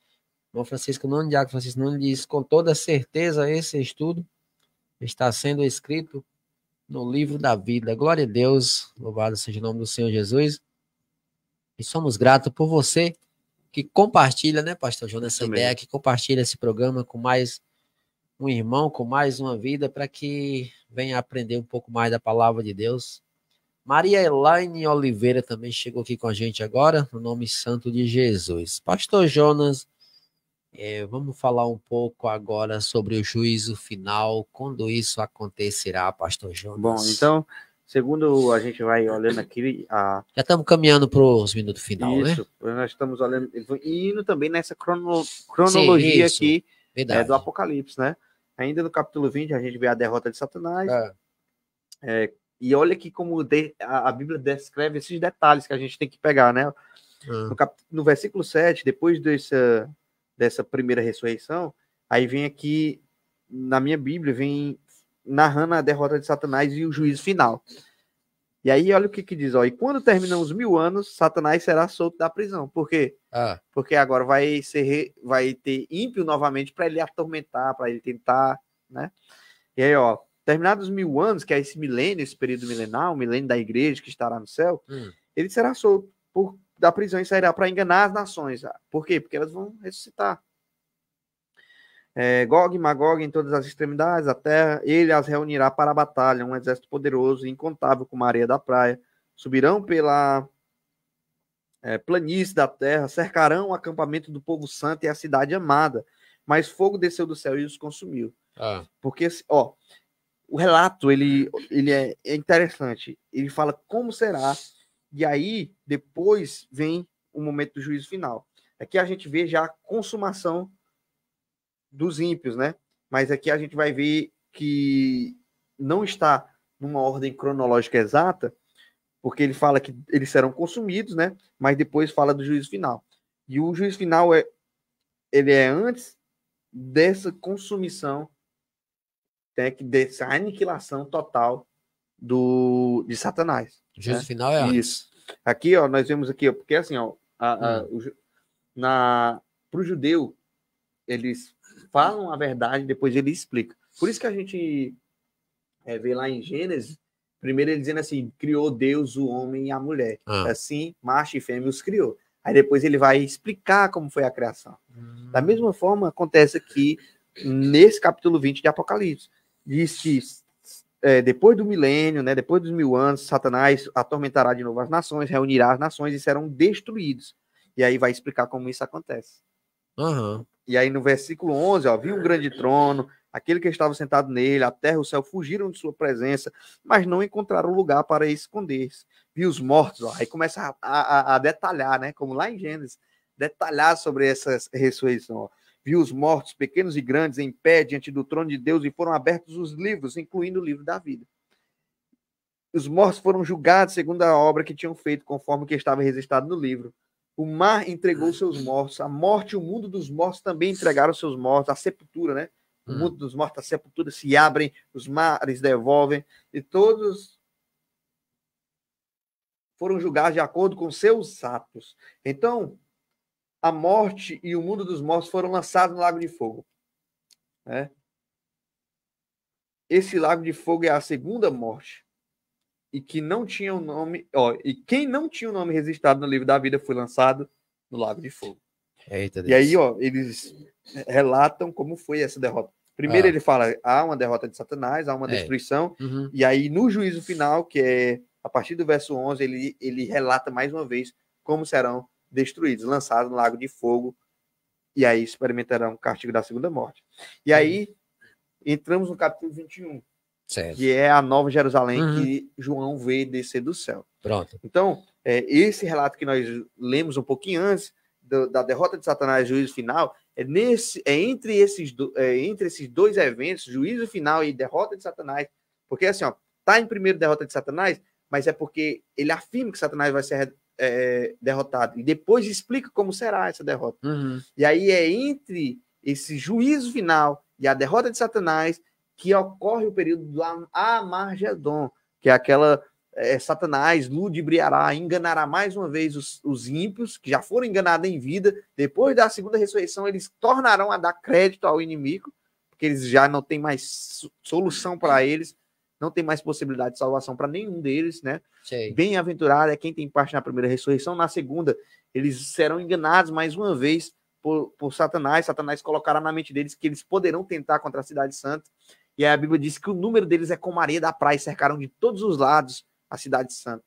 Irmão Francisco Nunes, diácono Francisco Nunes diz, com toda certeza esse estudo está sendo escrito no livro da vida. Glória a Deus, louvado seja o nome do Senhor Jesus. E somos gratos por você que compartilha, né, pastor Jonas, essa ideia, que compartilha esse programa com mais um irmão, com mais uma vida, para que venha aprender um pouco mais da palavra de Deus. Maria Elaine Oliveira também chegou aqui com a gente agora, no nome santo de Jesus. Pastor Jonas, vamos falar um pouco agora sobre o juízo final, quando isso acontecerá, pastor Jonas. Bom, então, segundo a gente vai olhando aqui... Já estamos caminhando para os minutos final, né? Isso, nós estamos olhando, e indo também nessa cronologia Sim, aqui do Apocalipse, né? Ainda no capítulo 20, a gente vê a derrota de Satanás, e olha aqui como a Bíblia descreve esses detalhes que a gente tem que pegar, né? No versículo 7, depois dessa primeira ressurreição, aí vem aqui, na minha Bíblia, vem narrando a derrota de Satanás e o juízo final. E aí, olha o que diz, ó, e quando terminam os 1000 anos, Satanás será solto da prisão. Por quê? Porque agora vai ter ímpio novamente para ele atormentar, para ele tentar, né? E aí, ó, terminados os 1000 anos, que é esse milênio, esse período milenal, o milênio da igreja que estará no céu, ele será solto da prisão e sairá para enganar as nações. Por quê? Porque elas vão ressuscitar. Gog e Magog em todas as extremidades da terra, ele as reunirá para a batalha, um exército poderoso e incontável como a areia da praia. Subirão pela planície da terra, cercarão o acampamento do povo santo e a cidade amada, mas fogo desceu do céu e os consumiu. Porque, ó, o relato, ele é interessante. Ele fala como será, e aí, depois, vem o momento do juízo final. Aqui a gente vê já a consumação dos ímpios, né? Mas aqui a gente vai ver que não está numa ordem cronológica exata, porque ele fala que eles serão consumidos, né? Mas depois fala do juízo final. E o juízo final ele é antes dessa consumição, dessa aniquilação total de Satanás. O juízo final é antes. Isso. Aqui, ó, nós vemos aqui, ó, porque assim, ó, para o judeu, eles falam a verdade, depois ele explica. Por isso que a gente vê lá em Gênesis, primeiro ele dizendo assim, criou Deus o homem e a mulher. Assim, macho e fêmea os criou. Aí depois ele vai explicar como foi a criação. Da mesma forma, acontece aqui nesse capítulo 20 de Apocalipse. Diz que depois do milênio, né, depois dos 1000 anos, Satanás atormentará de novo as nações, reunirá as nações e serão destruídos. E aí vai explicar como isso acontece. E aí no versículo 11, ó, viu um grande trono, aquele que estava sentado nele, a terra e o céu fugiram de sua presença, mas não encontraram lugar para esconder-se. Viu os mortos, ó, aí começa a detalhar, né, como lá em Gênesis, detalhar sobre essa ressurreição. Ó. Viu os mortos, pequenos e grandes, em pé diante do trono de Deus, e foram abertos os livros, incluindo o livro da vida. Os mortos foram julgados segundo a obra que tinham feito, conforme o que estava registrado no livro. O mar entregou seus mortos, a morte e o mundo dos mortos também entregaram seus mortos, a sepultura, né? O mundo dos mortos, a sepultura se abrem, os mares devolvem, e todos foram julgados de acordo com seus atos. Então, a morte e o mundo dos mortos foram lançados no lago de fogo. Né? Esse lago de fogo é a segunda morte. E que não tinha o nome. E quem não tinha o nome registrado no livro da vida foi lançado no lago de fogo. Eita Deus. E aí, eles relatam como foi essa derrota. Primeiro ele fala, há uma derrota de Satanás, há uma destruição. Uhum. E aí, no juízo final, que é a partir do verso 11, ele relata mais uma vez como serão destruídos, lançados no lago de fogo. E aí experimentarão o castigo da segunda morte. E aí, entramos no capítulo 21. Certo. Que é a Nova Jerusalém que João vê descer do céu. Pronto. Então, esse relato que nós lemos um pouquinho antes da derrota de Satanás e juízo final, entre esses dois eventos, juízo final e derrota de Satanás, porque assim, tá em primeiro derrota de Satanás, mas é porque ele afirma que Satanás vai ser derrotado, e depois explica como será essa derrota. E aí é entre esse juízo final e a derrota de Satanás que ocorre o período do Amargedon, que é aquela Satanás ludibriará, enganará mais uma vez os ímpios, que já foram enganados em vida. Depois da segunda ressurreição, eles tornarão a dar crédito ao inimigo, porque eles já não têm mais solução para eles, não tem mais possibilidade de salvação para nenhum deles, né? Bem-aventurado é quem tem parte na primeira ressurreição. Na segunda, eles serão enganados mais uma vez por Satanás. Satanás colocará na mente deles que eles poderão tentar contra a cidade santa. E aí a Bíblia diz que o número deles é como a areia da praia, cercaram de todos os lados a cidade santa.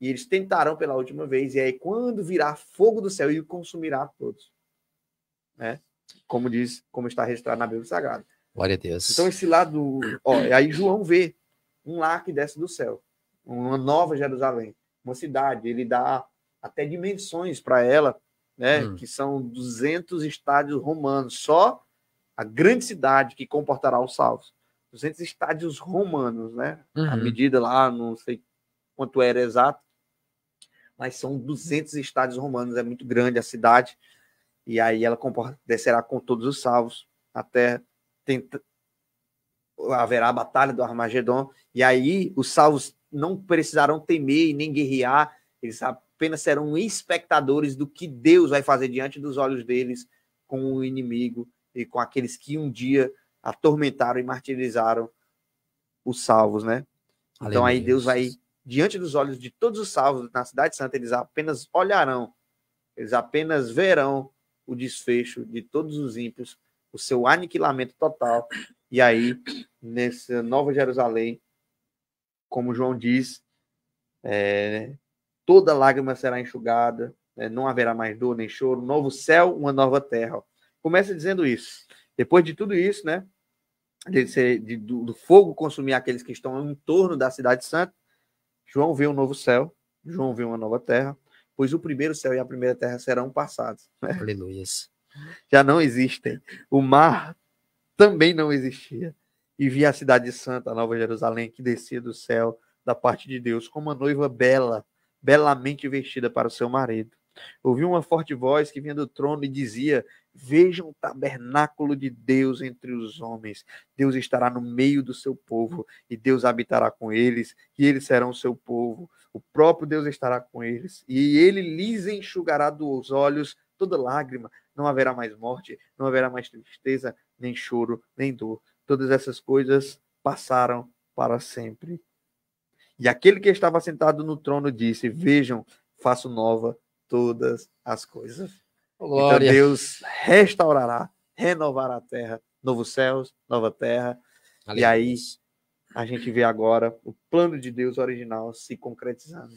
E eles tentarão pela última vez, e aí quando virá fogo do céu, ele consumirá todos. Né? Como está registrado na Bíblia Sagrada. Glória a Deus. Então esse lado, aí João vê um lar que desce do céu, uma nova Jerusalém, uma cidade, ele dá até dimensões para ela, né? Que são 200 estádios romanos, só a grande cidade que comportará os salvos. 200 estádios romanos, né? A medida lá, não sei quanto era exato, mas são 200 estádios romanos, é muito grande a cidade, e aí ela descerá com todos os salvos, até haverá a batalha do Armagedon, e aí os salvos não precisarão temer e nem guerrear, eles apenas serão espectadores do que Deus vai fazer diante dos olhos deles com o inimigo, e com aqueles que um dia atormentaram e martirizaram os salvos, né? Então aí Deus vai, diante dos olhos de todos os salvos na Cidade Santa, eles apenas olharão, eles apenas verão o desfecho de todos os ímpios, o seu aniquilamento total. E aí, nessa Nova Jerusalém, como João diz, toda lágrima será enxugada, não haverá mais dor nem choro, novo céu, uma nova terra. Começa dizendo isso. Depois de tudo isso, né? Do fogo consumir aqueles que estão em torno da cidade santa, João vê um novo céu, João vê uma nova terra, pois o primeiro céu e a primeira terra serão passados. Né? Aleluia. Já não existem. O mar também não existia. E vi a cidade santa, a Nova Jerusalém, que descia do céu da parte de Deus, como uma noiva bela, belamente vestida para o seu marido. Ouvi uma forte voz que vinha do trono e dizia: vejam o tabernáculo de Deus entre os homens. Deus estará no meio do seu povo, e Deus habitará com eles, e eles serão o seu povo. O próprio Deus estará com eles, e ele lhes enxugará dos olhos toda lágrima. Não haverá mais morte, não haverá mais tristeza, nem choro, nem dor. Todas essas coisas passaram para sempre. E aquele que estava sentado no trono disse: vejam, faço nova todas as coisas. Glória. Então Deus restaurará, renovará a terra, novos céus, nova terra. Aleluia. E aí a gente vê agora o plano de Deus original se concretizando.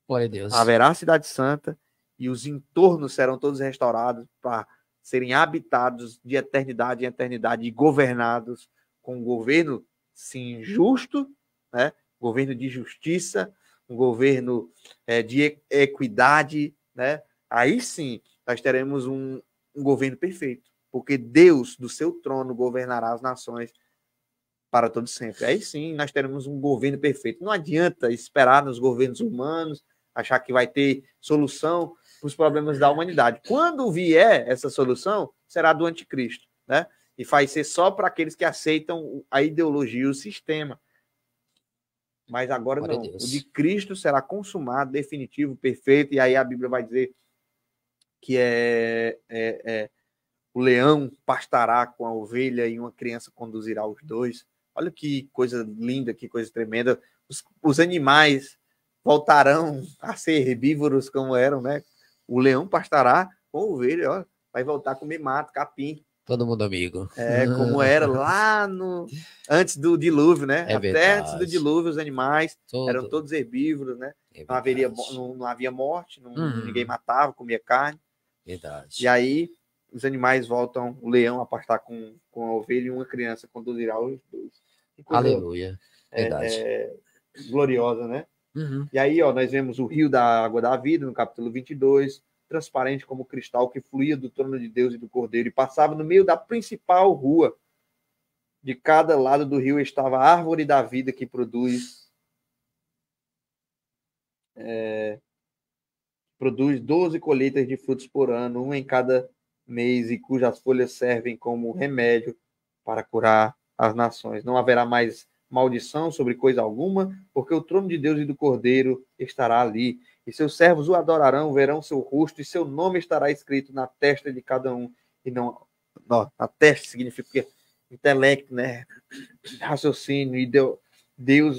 Glória a Deus. Haverá a cidade santa e os entornos serão todos restaurados para serem habitados de eternidade em eternidade e governados com um governo, sim, justo, né? Governo de justiça, um governo de equidade, né? Aí sim nós teremos um governo perfeito, porque Deus do seu trono governará as nações para todo sempre. Aí sim nós teremos um governo perfeito. Não adianta esperar nos governos humanos, achar que vai ter solução para os problemas da humanidade. Quando vier essa solução, será do anticristo, né? E vai ser só para aqueles que aceitam a ideologia e o sistema. Mas agora Glória a não. Deus. O de Cristo será consumado, definitivo, perfeito. E aí a Bíblia vai dizer que o leão pastará com a ovelha e uma criança conduzirá os dois. Olha que coisa linda, que coisa tremenda. Os animais voltarão a ser herbívoros como eram, né? O leão pastará com a ovelha, ó, vai voltar a comer mato, capim. Todo mundo amigo. Como era lá antes do dilúvio, né? É Até antes do verdade. dilúvio, os animais eram Todo. todos herbívoros, né? É Não havia morte, ninguém matava, comia carne. Verdade. E aí os animais voltam, o leão a pastar com a ovelha e uma criança conduzirá os dois. Que coisa Aleluia. Verdade. gloriosa, né? Uhum. E aí, ó, nós vemos o rio da água da vida, no capítulo 22, transparente como cristal, que fluía do trono de Deus e do Cordeiro e passava no meio da principal rua. De cada lado do rio estava a árvore da vida que produz 12 colheitas de frutos por ano, uma em cada mês, e cujas folhas servem como remédio para curar as nações. Não haverá mais maldição sobre coisa alguma, porque o trono de Deus e do Cordeiro estará ali, e seus servos o adorarão, verão seu rosto, e seu nome estará escrito na testa de cada um, e não na testa significa intelecto, né? Raciocínio, e Deus,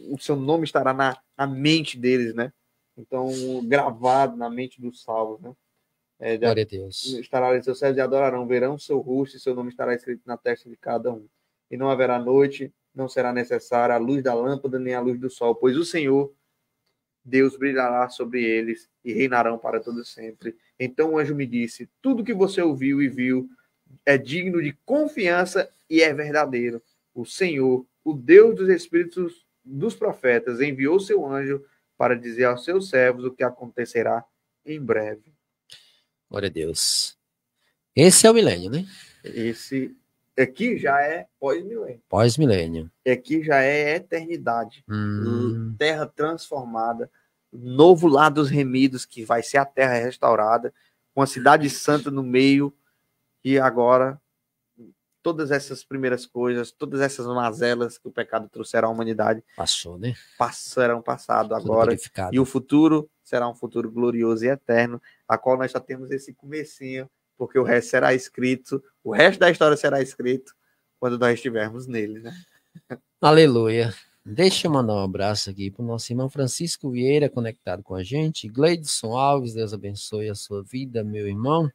o seu nome estará na mente deles, né? Então, gravado na mente dos salvos, né? Glória a Deus. Estará ali seus servos e adorarão, verão seu rosto e seu nome estará escrito na testa de cada um. E não haverá noite, não será necessária a luz da lâmpada nem a luz do sol, pois o Senhor, Deus, brilhará sobre eles e reinarão para todo sempre. Então o anjo me disse, tudo que você ouviu e viu é digno de confiança e é verdadeiro. O Senhor, o Deus dos espíritos dos profetas, enviou seu anjo para dizer aos seus servos o que acontecerá em breve. Glória a Deus. Esse é o milênio, né? Esse aqui já é pós-milênio. Pós-milênio. Aqui já é eternidade. Terra transformada. Novo lar dos remidos, que vai ser a terra restaurada. Uma cidade santa no meio. E agora, todas essas primeiras coisas, todas essas mazelas que o pecado trouxeram à humanidade. Passou, né? Serão passado agora. E o futuro será um futuro glorioso e eterno, a qual nós só temos esse comecinho, porque o resto será escrito, o resto da história será escrito quando nós estivermos nele, né? Aleluia. Deixa eu mandar um abraço aqui para o nosso irmão Francisco Vieira, conectado com a gente. Gleidson Alves, Deus abençoe a sua vida, meu irmão.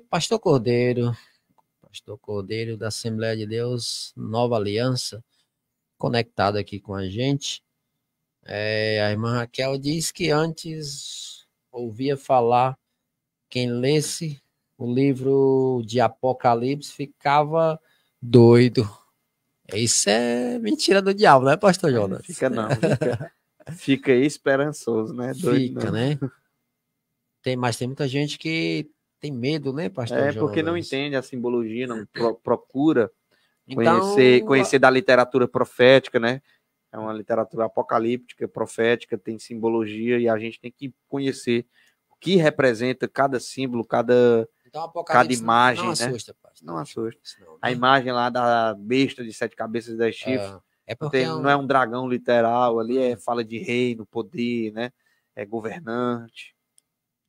Pastor Cordeiro da Assembleia de Deus, Nova Aliança, conectado aqui com a gente. A irmã Raquel diz que antes ouvia falar, quem lesse o livro de Apocalipse ficava doido. Isso é mentira do diabo, né, pastor Jonas? Fica não, fica esperançoso, né? Doido, fica, não. Né? Tem muita gente que tem medo, né, pastor Jonas? Porque não entende a simbologia, não procura então, conhecer da literatura profética, né? É uma literatura apocalíptica, profética, tem simbologia, e a gente tem que conhecer o que representa cada símbolo, cada imagem, não assusta, né? pastor. Não assusta. Não, né? A imagem lá da besta de 7 cabeças e 10 chifres, porque não é um dragão literal, ali fala de reino, poder, né? É governante.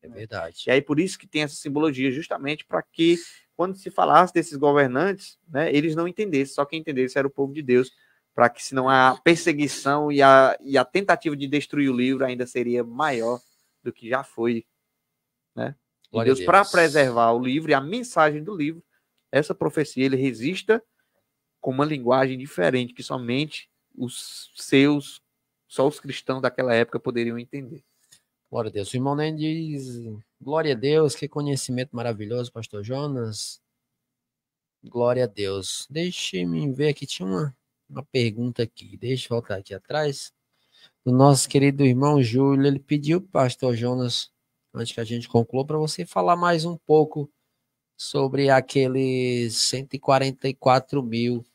É verdade. E aí por isso que tem essa simbologia, justamente para que quando se falasse desses governantes, né, eles não entendessem, só quem entendesse era o povo de Deus, para que senão a perseguição e a tentativa de destruir o livro ainda seria maior do que já foi, né? E Deus, para preservar o livro e a mensagem do livro, essa profecia, ele resista com uma linguagem diferente, que somente só os cristãos daquela época poderiam entender. Glória a Deus. O irmão nem diz, glória a Deus, que conhecimento maravilhoso, pastor Jonas. Glória a Deus. Deixe-me ver aqui, tinha uma pergunta aqui, deixa eu voltar aqui atrás. Do nosso querido irmão Júlio, ele pediu, pastor Jonas, antes que a gente conclua, para você falar mais um pouco sobre aqueles 144 mil.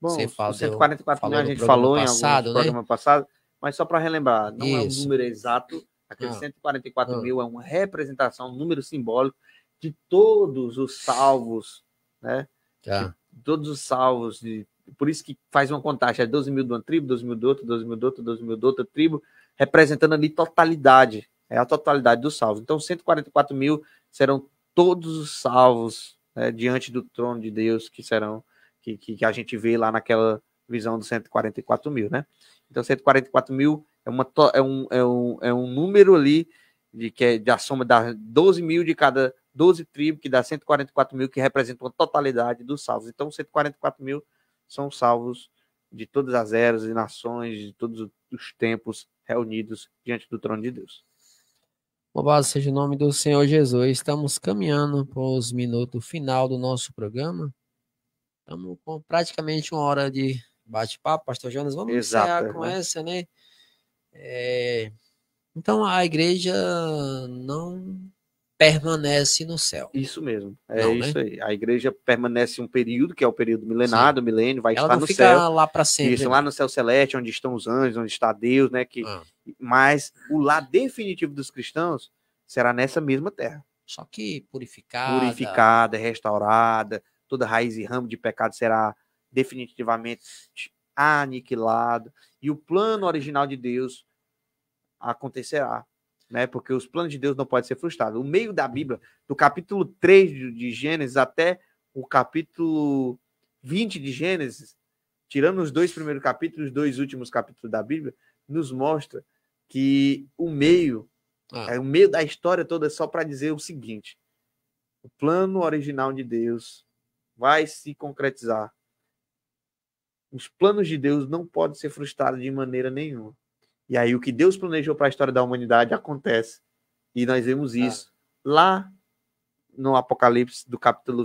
Bom, você os 144 mil a gente falou em alguns programas passados, mas só para relembrar, não é um número exato, aqueles 144 mil é uma representação, um número simbólico de todos os salvos, né? Todos os salvos por isso que faz uma contagem, 12 mil de uma tribo, 12 mil de outra, 12 mil de outra, 12 mil de outra tribo, representando ali totalidade, é a totalidade dos salvos. Então, 144 mil serão todos os salvos, né, diante do trono de Deus, que serão, que a gente vê lá naquela visão dos 144 mil, né? Então, 144 mil é um número ali, que é da soma das 12 mil de cada 12 tribos, que dá 144 mil, que representam a totalidade dos salvos. Então, 144 mil são salvos de todas as eras e nações, de todos os tempos reunidos diante do trono de Deus. Louvado seja o nome do Senhor Jesus. Estamos caminhando para os minutos final do nosso programa. Estamos com praticamente 1 hora de bate-papo, Pastor Jonas. Vamos encerrar com essa, né? Então, a igreja não permanece no céu. Isso mesmo, isso, né? Aí. A igreja permanece um período, que é o período milenar, do milênio, vai estar no céu. Ela não fica lá para sempre. Isso, lá no céu celeste, onde estão os anjos, onde está Deus, né? Mas o lar definitivo dos cristãos será nessa mesma terra. Só que purificada. Purificada, restaurada, toda raiz e ramo de pecado será definitivamente aniquilado. E o plano original de Deus acontecerá, né? Porque os planos de Deus não podem ser frustrados. O meio da Bíblia, do capítulo 3 de Gênesis até o capítulo 20 de Gênesis, tirando os 2 primeiros capítulos, os 2 últimos capítulos da Bíblia, nos mostra que o meio da história toda é só para dizer o seguinte: o plano original de Deus vai se concretizar. Os planos de Deus não podem ser frustrados de maneira nenhuma. E aí o que Deus planejou para a história da humanidade acontece. E nós vemos isso lá no Apocalipse do capítulo